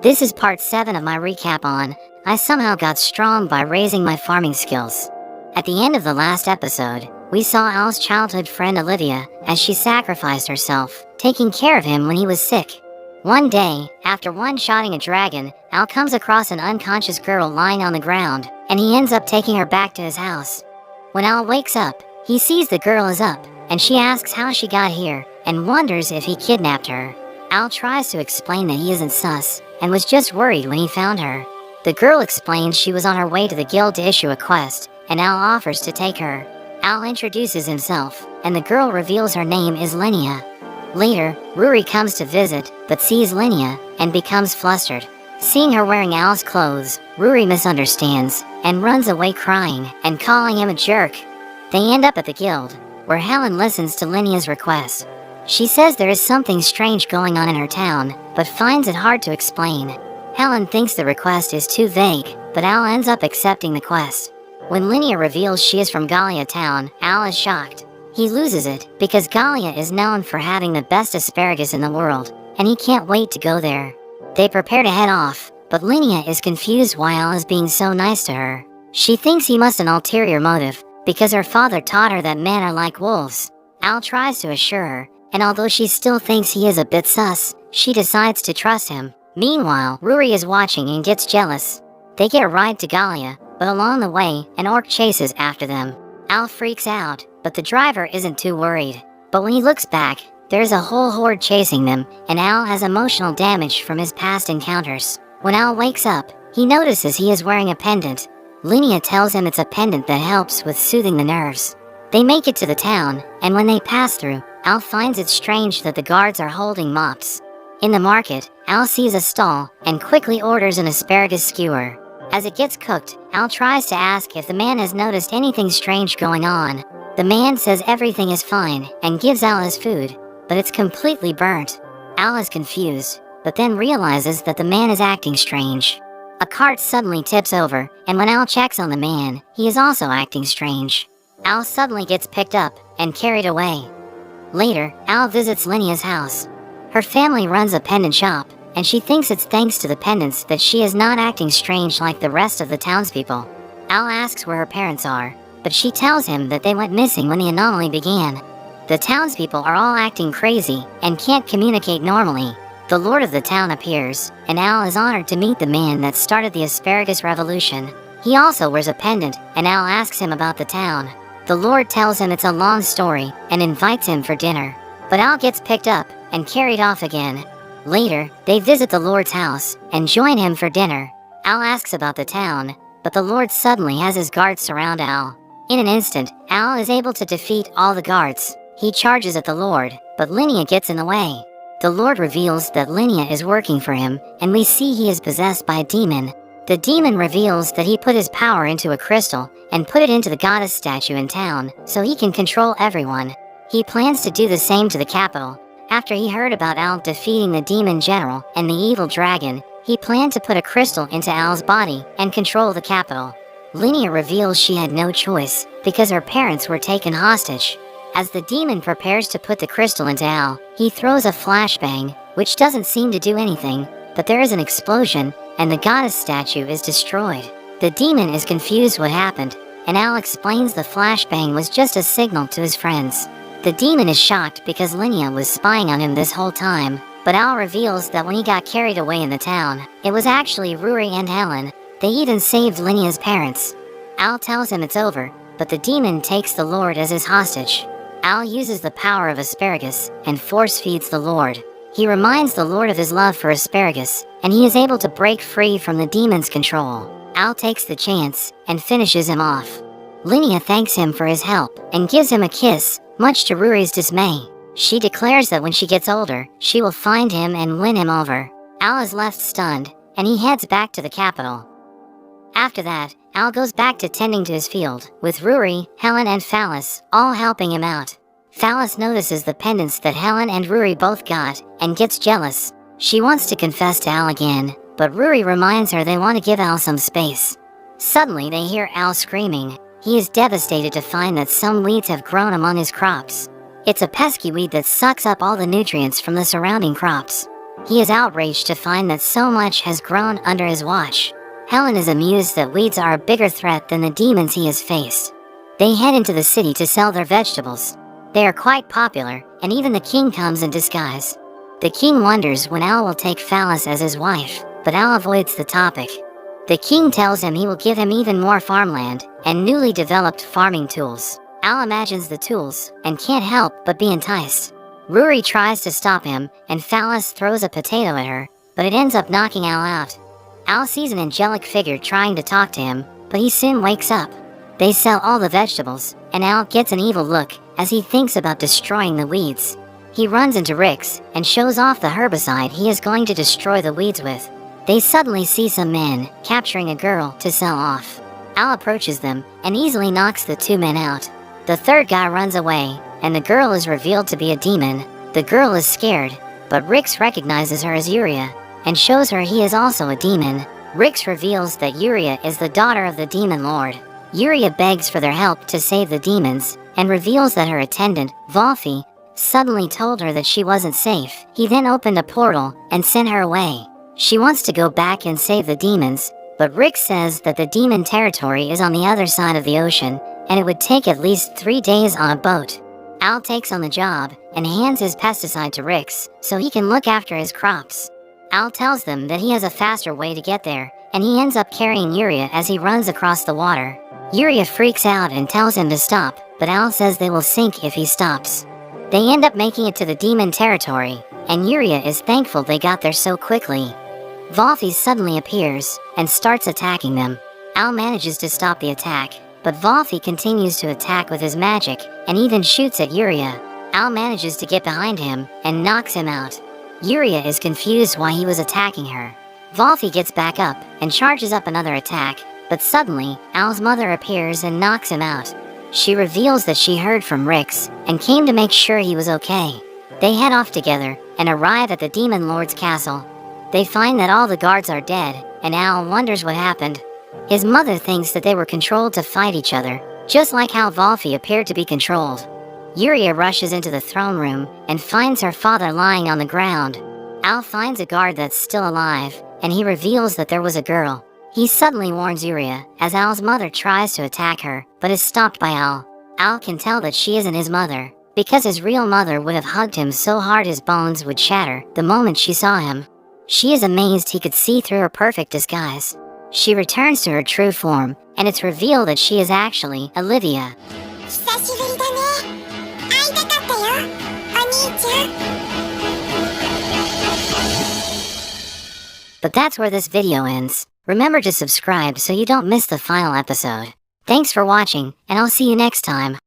This is part 7 of my recap on I somehow got strong by raising my farming skills. At the end of the last episode, we saw Al's childhood friend Olivia as she sacrificed herself, taking care of him when he was sick. One day, after one-shotting a dragon, Al comes across an unconscious girl lying on the ground, and he ends up taking her back to his house. When Al wakes up, he sees the girl is up, and she asks how she got here, and wonders if he kidnapped her. Al tries to explain that he isn't sus, and was just worried when he found her. The girl explains she was on her way to the guild to issue a quest, and Al offers to take her. Al introduces himself, and the girl reveals her name is Linnea. Later, Ruri comes to visit, but sees Linnea, and becomes flustered. Seeing her wearing Al's clothes, Ruri misunderstands, and runs away crying, and calling him a jerk. They end up at the guild, where Helen listens to Linnea's request. She says there is something strange going on in her town, but finds it hard to explain. Helen thinks the request is too vague, but Al ends up accepting the quest. When Linnea reveals she is from Gallia town, Al is shocked. He loses it, because Gallia is known for having the best asparagus in the world, and he can't wait to go there. They prepare to head off, but Linnea is confused why Al is being so nice to her. She thinks he must have an ulterior motive, because her father taught her that men are like wolves. Al tries to assure her, and although she still thinks he is a bit sus, she decides to trust him. Meanwhile, Ruri is watching and gets jealous. They get a ride to Gallia, but along the way, an orc chases after them. Al freaks out, but the driver isn't too worried. But when he looks back, there's a whole horde chasing them, and Al has emotional damage from his past encounters. When Al wakes up, he notices he is wearing a pendant. Linnea tells him it's a pendant that helps with soothing the nerves. They make it to the town, and when they pass through, Al finds it strange that the guards are holding mops. In the market, Al sees a stall, and quickly orders an asparagus skewer. As it gets cooked, Al tries to ask if the man has noticed anything strange going on. The man says everything is fine, and gives Al his food, but it's completely burnt. Al is confused, but then realizes that the man is acting strange. A cart suddenly tips over, and when Al checks on the man, he is also acting strange. Al suddenly gets picked up, and carried away. Later, Al visits Linnea's house. Her family runs a pendant shop, and she thinks it's thanks to the pendants that she is not acting strange like the rest of the townspeople. Al asks where her parents are, but she tells him that they went missing when the anomaly began. The townspeople are all acting crazy, and can't communicate normally. The lord of the town appears, and Al is honored to meet the man that started the asparagus revolution. He also wears a pendant, and Al asks him about the town. The lord tells him it's a long story, and invites him for dinner. But Al gets picked up, and carried off again. Later, they visit the lord's house, and join him for dinner. Al asks about the town, but the lord suddenly has his guards surround Al. In an instant, Al is able to defeat all the guards. He charges at the lord, but Linnea gets in the way. The lord reveals that Linnea is working for him, and we see he is possessed by a demon. The demon reveals that he put his power into a crystal, and put it into the goddess statue in town, so he can control everyone. He plans to do the same to the capital. After he heard about Al defeating the demon general and the evil dragon, he planned to put a crystal into Al's body and control the capital. Linnea reveals she had no choice, because her parents were taken hostage. As the demon prepares to put the crystal into Al, he throws a flashbang, which doesn't seem to do anything, but there is an explosion, and the goddess statue is destroyed. The demon is confused what happened, and Al explains the flashbang was just a signal to his friends. The demon is shocked because Linnea was spying on him this whole time, but Al reveals that when he got carried away in the town, it was actually Ruri and Helen. They even saved Linnea's parents. Al tells him it's over, but the demon takes the lord as his hostage. Al uses the power of asparagus, and force feeds the lord. He reminds the lord of his love for asparagus, and he is able to break free from the demon's control. Al takes the chance, and finishes him off. Linnea thanks him for his help, and gives him a kiss, much to Ruri's dismay. She declares that when she gets older, she will find him and win him over. Al is left stunned, and he heads back to the capital. After that, Al goes back to tending to his field, with Ruri, Helen and Phallus, all helping him out. Phallus notices the pendants that Helen and Ruri both got, and gets jealous. She wants to confess to Al again, but Ruri reminds her they want to give Al some space. Suddenly they hear Al screaming. He is devastated to find that some weeds have grown among his crops. It's a pesky weed that sucks up all the nutrients from the surrounding crops. He is outraged to find that so much has grown under his watch. Helen is amused that weeds are a bigger threat than the demons he has faced. They head into the city to sell their vegetables. They are quite popular, and even the king comes in disguise. The king wonders when Al will take Phallus as his wife, but Al avoids the topic. The king tells him he will give him even more farmland and newly developed farming tools. Al imagines the tools and can't help but be enticed. Rory tries to stop him, and Phallus throws a potato at her, but it ends up knocking Al out. Al sees an angelic figure trying to talk to him, but he soon wakes up. They sell all the vegetables, and Al gets an evil look as he thinks about destroying the weeds. He runs into Rix and shows off the herbicide he is going to destroy the weeds with. They suddenly see some men capturing a girl to sell off. Al approaches them and easily knocks the two men out. The third guy runs away, and the girl is revealed to be a demon. The girl is scared, but Rix recognizes her as Yuria and shows her he is also a demon. Rix reveals that Yuria is the daughter of the demon lord. Yuria begs for their help to save the demons and reveals that her attendant, Volfi, suddenly told her that she wasn't safe. He then opened a portal and sent her away. She wants to go back and save the demons, but Rix says that the demon territory is on the other side of the ocean, and it would take at least 3 days on a boat. Al takes on the job and hands his pesticide to Rix so he can look after his crops. Al tells them that he has a faster way to get there, and he ends up carrying Yuria as he runs across the water. Yuria freaks out and tells him to stop, but Al says they will sink if he stops. They end up making it to the demon territory, and Yuria is thankful they got there so quickly. Volfi suddenly appears and starts attacking them. Al manages to stop the attack, but Volfi continues to attack with his magic and even shoots at Yuria. Al manages to get behind him and knocks him out. Yuria is confused why he was attacking her. Volfi gets back up and charges up another attack, but suddenly, Al's mother appears and knocks him out. She reveals that she heard from Rix and came to make sure he was okay. They head off together and arrive at the Demon Lord's castle. They find that all the guards are dead, and Al wonders what happened. His mother thinks that they were controlled to fight each other, just like how Volfi appeared to be controlled. Yuria rushes into the throne room and finds her father lying on the ground. Al finds a guard that's still alive, and he reveals that there was a girl. He suddenly warns Yuria as Al's mother tries to attack her, but is stopped by Al. Al can tell that she isn't his mother, because his real mother would have hugged him so hard his bones would shatter the moment she saw him. She is amazed he could see through her perfect disguise. She returns to her true form, and it's revealed that she is actually Olivia. But that's where this video ends. Remember to subscribe so you don't miss the final episode. Thanks for watching, and I'll see you next time.